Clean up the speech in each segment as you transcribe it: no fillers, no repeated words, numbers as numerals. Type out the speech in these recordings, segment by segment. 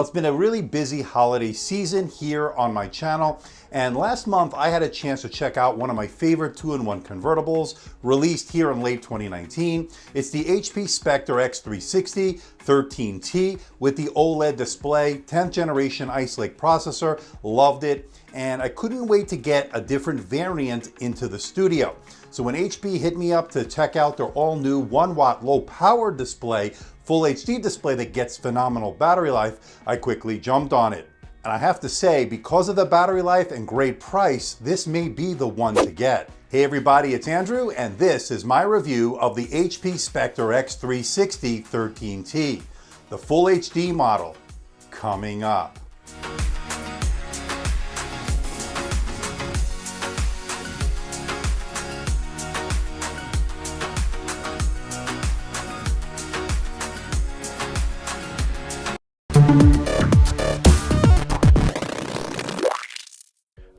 it's been a really busy holiday season here on my channel, and last month I had a chance to check out one of my favorite two-in-one convertibles released here in late 2019. It's the HP Spectre x360 13t with the OLED display, 10th generation Ice Lake processor. Loved it, and I couldn't wait to get a different variant into the studio. So when HP hit me up to check out their all-new 1-watt low-power display, Full HD display that gets phenomenal battery life, I quickly jumped on it. And I have to say, because of the battery life and great price, this may be the one to get. Hey everybody, it's Andrew, and this is my review of the HP Spectre x360 13t, the Full HD model, coming up.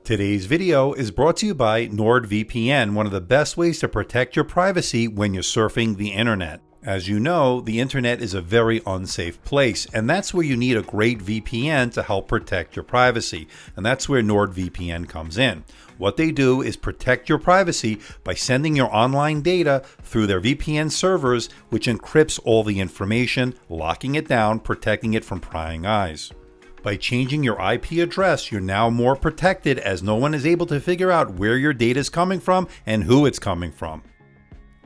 Today's video is brought to you by NordVPN, one of the best ways to protect your privacy when you're surfing the internet. As you know, the internet is a very unsafe place, and that's where you need a great VPN to help protect your privacy, and that's where NordVPN comes in. What they do is protect your privacy by sending your online data through their VPN servers, which encrypts all the information, locking it down, protecting it from prying eyes. By changing your IP address, you're now more protected, as no one is able to figure out where your data is coming from and who it's coming from.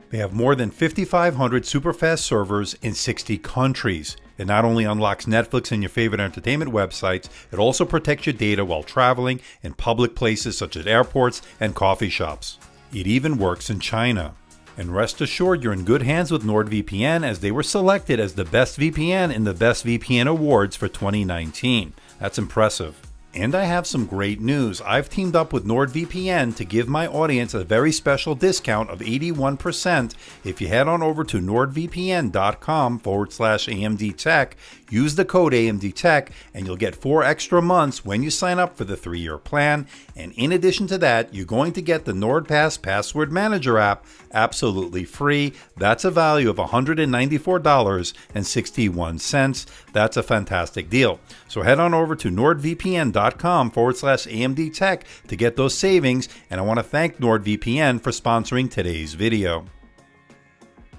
They have more than 5,500 superfast servers in 60 countries. It not only unlocks Netflix and your favorite entertainment websites, it also protects your data while traveling in public places such as airports and coffee shops. It even works in China. And rest assured, you're in good hands with NordVPN, as they were selected as the best VPN in the Best VPN Awards for 2019. That's impressive. And I have some great news. I've teamed up with NordVPN to give my audience a very special discount of 81% if you head on over to nordvpn.com/AMDTech, use the code AMDTech, and you'll get 4 extra months when you sign up for the 3-year plan. And in addition to that, you're going to get the NordPass Password Manager app absolutely free. That's a value of $194.61. That's a fantastic deal. So head on over to nordvpn.com/AMDTech to get those savings, and I want to thank NordVPN for sponsoring today's video.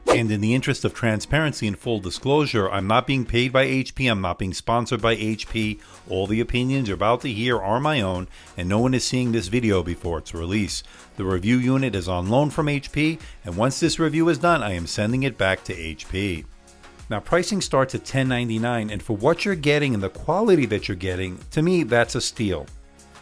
And in the interest of transparency and full disclosure, I'm not being paid by HP, I'm not being sponsored by HP. All the opinions you're about to hear are my own, and no one is seeing this video before its release. The review unit is on loan from HP, and once this review is done, I am sending it back to HP. Now, pricing starts at $10.99, and for what you're getting and the quality that you're getting, to me, that's a steal.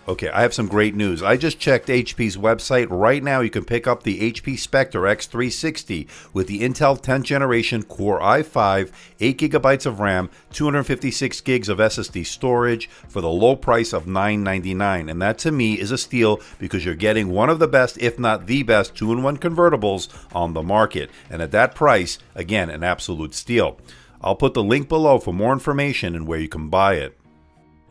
Okay, I have some great news. I just checked HP's website. Right now, you can pick up the HP Spectre x360 with the Intel 10th generation Core i5, 8GB of RAM, 256 gigs of SSD storage for the low price of $9.99. And that, to me, is a steal, because you're getting one of the best, if not the best, two-in-one convertibles on the market. And at that price, again, an absolute steal. I'll put the link below for more information and where you can buy it.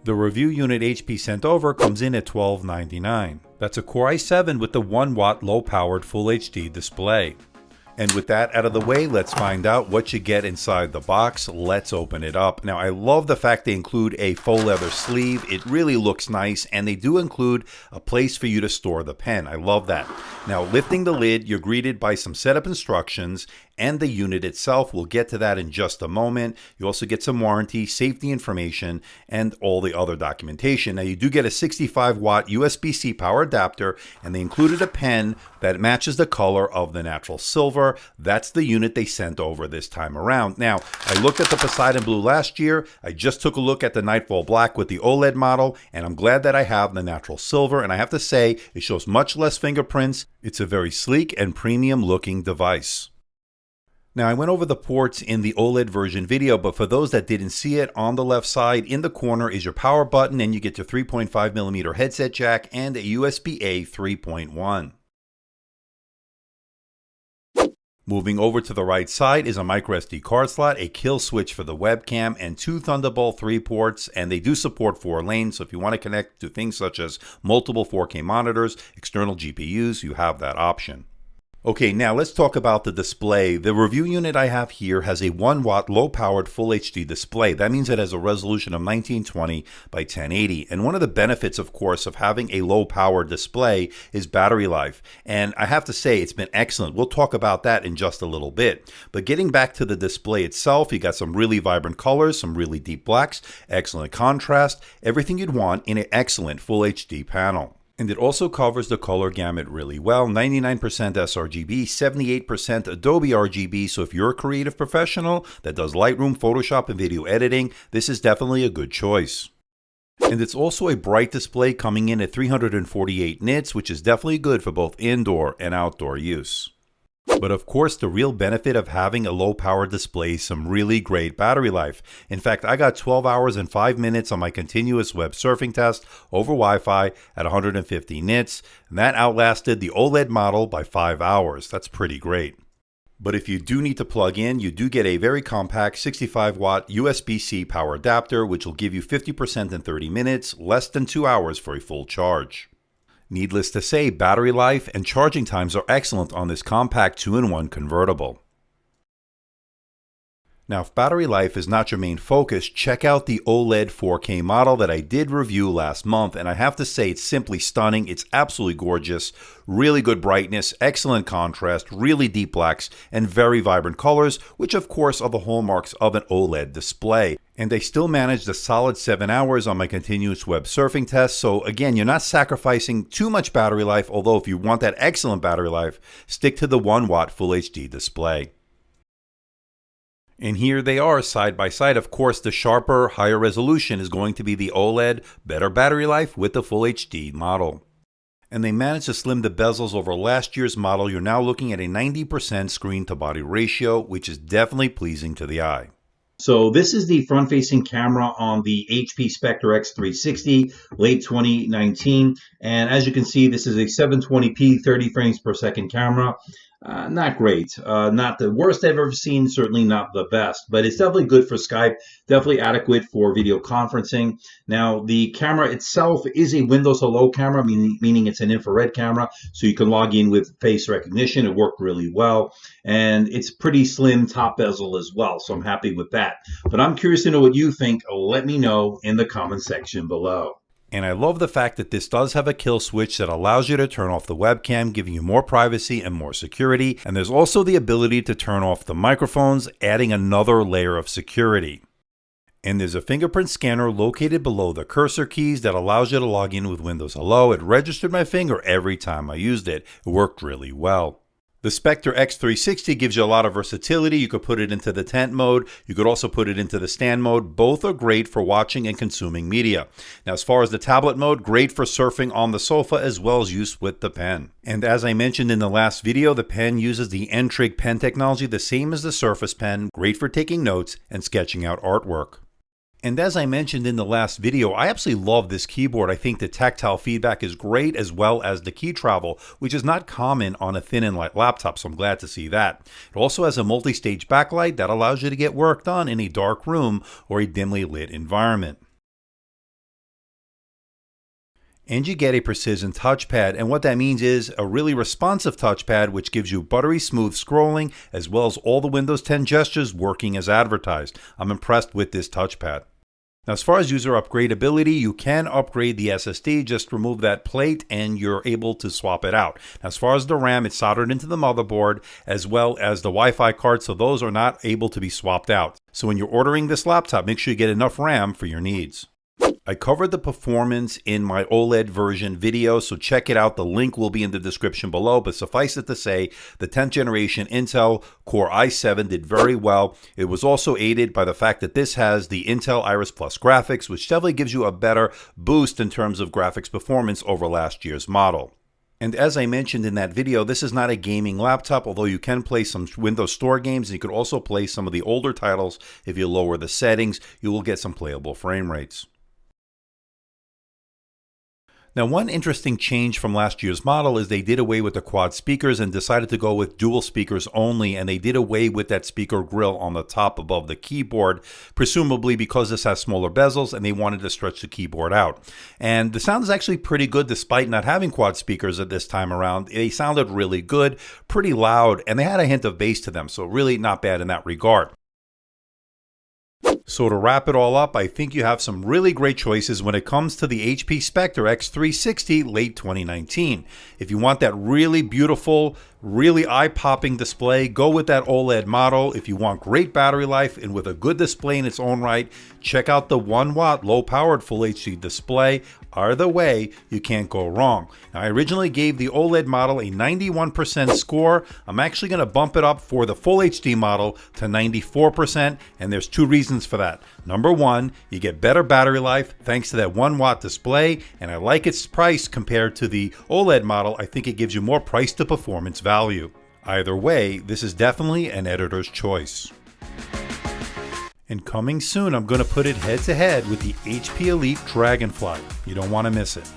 The review unit HP sent over comes in at $12.99. That's a Core i7 with the 1-watt low-powered Full HD display. And with that out of the way, let's find out what you get inside the box. Let's open it up. Now, I love the fact they include a faux leather sleeve. It really looks nice, and they do include a place for you to store the pen. I love that. Now, lifting the lid, you're greeted by some setup instructions and the unit itself. We'll get to that in just a moment. You also get some warranty, safety information, and all the other documentation. Now, you do get a 65-watt USB-C power adapter, and they included a pen that matches the color of the natural silver. That's the unit they sent over this time around. Now, I looked at the Poseidon Blue last year. I just took a look at the Nightfall Black with the OLED model, and I'm glad that I have the natural silver, and I have to say, it shows much less fingerprints. It's a very sleek and premium looking device. Now, I went over the ports in the OLED version video, but for those that didn't see it, on the left side in the corner is your power button, and you get your 3.5mm headset jack and a USB-A 3.1. Moving over to the right side is a microSD card slot, a kill switch for the webcam, and 2 Thunderbolt 3 ports, and they do support 4 lanes, so if you want to connect to things such as multiple 4K monitors, external GPUs, you have that option. Okay, now let's talk about the display. The review unit I have here has a 1 watt low powered Full HD display. That means it has a resolution of 1920 by 1080. And one of the benefits, of course, of having a low powered display is battery life. And I have to say it's been excellent. We'll talk about that in just a little bit. But getting back to the display itself, you got some really vibrant colors, some really deep blacks, excellent contrast, everything you'd want in an excellent Full HD panel. And it also covers the color gamut really well, 99% sRGB, 78% Adobe RGB, so if you're a creative professional that does Lightroom, Photoshop, and video editing, this is definitely a good choice. And it's also a bright display coming in at 348 nits, which is definitely good for both indoor and outdoor use. But of course, the real benefit of having a low power display is some really great battery life. In fact, I got 12 hours and 5 minutes on my continuous web surfing test over Wi-Fi at 150 nits, and that outlasted the OLED model by 5 hours. That's pretty great. But if you do need to plug in, you do get a very compact 65 watt USB-C power adapter, which will give you 50% in 30 minutes, less than 2 hours for a full charge. Needless to say, battery life and charging times are excellent on this compact 2-in-1 convertible. Now, if battery life is not your main focus, check out the OLED 4K model that I did review last month, and I have to say it's simply stunning. It's absolutely gorgeous, really good brightness, excellent contrast, really deep blacks, and very vibrant colors, which of course are the hallmarks of an OLED display. And I still managed a solid 7 hours on my continuous web surfing test, so again, you're not sacrificing too much battery life, although if you want that excellent battery life, stick to the 1 watt Full HD display. And here they are side by side. Of course, the sharper, higher resolution is going to be the OLED, better battery life with the Full HD model. And they managed to slim the bezels over last year's model. You're now looking at a 90% screen to body ratio, which is definitely pleasing to the eye. So this is the front-facing camera on the HP Spectre x360, late 2019. And as you can see, this is a 720p, 30 frames per second camera. Not great. Not the worst I've ever seen, certainly not the best, but it's definitely good for Skype, definitely adequate for video conferencing. Now, the camera itself is a Windows Hello camera, meaning it's an infrared camera, so you can log in with face recognition. It worked really well, and it's pretty slim top bezel as well, so I'm happy with that. But I'm curious to know what you think. Let me know in the comment section below. And I love the fact that this does have a kill switch that allows you to turn off the webcam, giving you more privacy and more security. And there's also the ability to turn off the microphones, adding another layer of security. And there's a fingerprint scanner located below the cursor keys that allows you to log in with Windows Hello. It registered my finger every time I used it. It worked really well. The Spectre x360 gives you a lot of versatility. You could put it into the tent mode. You could also put it into the stand mode. Both are great for watching and consuming media. Now, as far as the tablet mode, great for surfing on the sofa as well as use with the pen. And as I mentioned in the last video, the pen uses the N-Trig pen technology, the same as the Surface Pen, great for taking notes and sketching out artwork. And as I mentioned in the last video, I absolutely love this keyboard. I think the tactile feedback is great, as well as the key travel, which is not common on a thin and light laptop, so I'm glad to see that. It also has a multi-stage backlight that allows you to get work done in a dark room or a dimly lit environment. And you get a precision touchpad, and what that means is a really responsive touchpad which gives you buttery smooth scrolling as well as all the Windows 10 gestures working as advertised. I'm impressed with this touchpad. Now, as far as user upgradability, you can upgrade the SSD, just remove that plate and you're able to swap it out. Now, as far as the RAM, it's soldered into the motherboard as well as the Wi-Fi card, so those are not able to be swapped out. So when you're ordering this laptop, make sure you get enough RAM for your needs. I covered the performance in my OLED version video, so check it out. The link will be in the description below, but suffice it to say, the 10th generation Intel Core i7 did very well. It was also aided by the fact that this has the Intel Iris Plus graphics, which definitely gives you a better boost in terms of graphics performance over last year's model. And as I mentioned in that video, this is not a gaming laptop, although you can play some Windows Store games, and you could also play some of the older titles. If you lower the settings, you will get some playable frame rates. Now, one interesting change from last year's model is they did away with the quad speakers and decided to go with dual speakers only, and they did away with that speaker grill on the top above the keyboard, presumably because this has smaller bezels and they wanted to stretch the keyboard out. And the sound is actually pretty good despite not having quad speakers at this time around. They sounded really good, pretty loud, and they had a hint of bass to them, so really not bad in that regard. So to wrap it all up, I think you have some really great choices when it comes to the HP Spectre x360 late 2019. If you want that really beautiful, really eye-popping display, go with that OLED model. If you want great battery life and with a good display in its own right, check out the 1-watt low-powered Full HD display. Either way, you can't go wrong. Now, I originally gave the OLED model a 91% score. I'm actually going to bump it up for the Full HD model to 94%, and there's two reasons for that. Number one, you get better battery life thanks to that 1-watt display, and I like its price compared to the OLED model. I think it gives you more price to performance value. Either way, this is definitely an editor's choice. And coming soon, I'm going to put it head to head with the HP Elite Dragonfly. You don't want to miss it.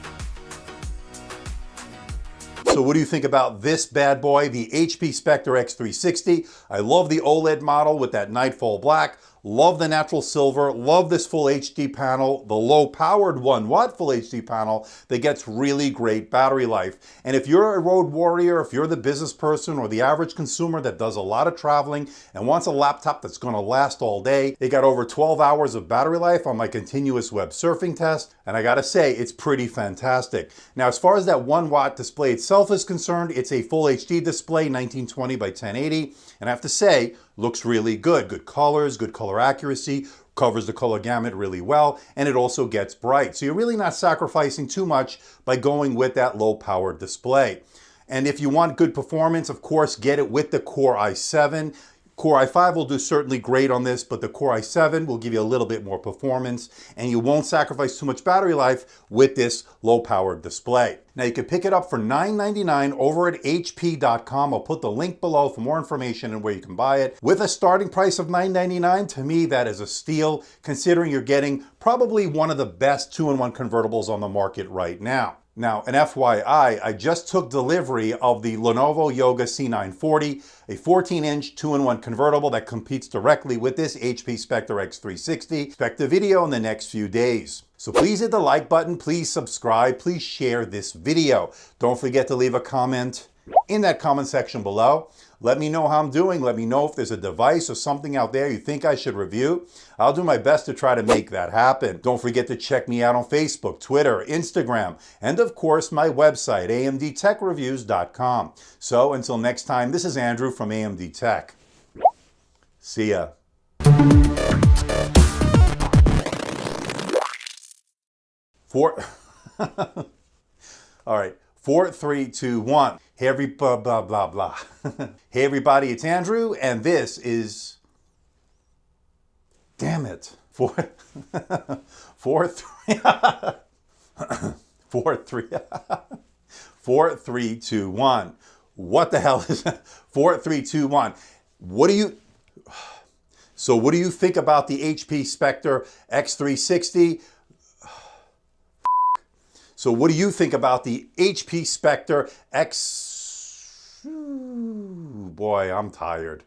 So what do you think about this bad boy, the HP Spectre x360? I love the OLED model with that Nightfall Black. Love the natural silver, love this Full HD panel, the low-powered 1-watt Full HD panel that gets really great battery life. And if you're a road warrior, if you're the business person or the average consumer that does a lot of traveling and wants a laptop that's going to last all day, it got over 12 hours of battery life on my continuous web surfing test, and I gotta say, it's pretty fantastic. Now, as far as that 1-watt display itself is concerned, it's a Full HD display, 1920 by 1080, and I have to say, looks really good. Good colors, good color accuracy, covers the color gamut really well, and it also gets bright. So you're really not sacrificing too much by going with that low-powered display. And if you want good performance, of course, get it with the Core i7. Core i5 will do certainly great on this, but the Core i7 will give you a little bit more performance, and you won't sacrifice too much battery life with this low-powered display. Now, you can pick it up for $9.99 over at HP.com. I'll put the link below for more information and where you can buy it. With a starting price of $9.99, to me, that is a steal, considering you're getting probably one of the best 2-in-1 convertibles on the market right now. Now, an FYI, I just took delivery of the Lenovo Yoga C940, a 14-inch 2-in-1 convertible that competes directly with this HP Spectre x360. Expect a video in the next few days. So please hit the like button, please subscribe, please share this video. Don't forget to leave a comment in that comment section below. Let me know how I'm doing. Let me know if there's a device or something out there you think I should review. I'll do my best to try to make that happen. Don't forget to check me out on Facebook, Twitter, Instagram, and of course my website, amdtechreviews.com. So until next time, this is Andrew from AMD Tech. See ya. All right. 4, 3, 2, 1. Hey, blah, blah, blah, blah. Hey, everybody, it's Andrew, and this is... Damn it. 4, 3... 4, 3, 2, 1. What the hell is that? 4, 3, 2, 1. What do you... So what do you think about the HP Spectre x360? So what do you think about the HP Spectre X... Boy, I'm tired.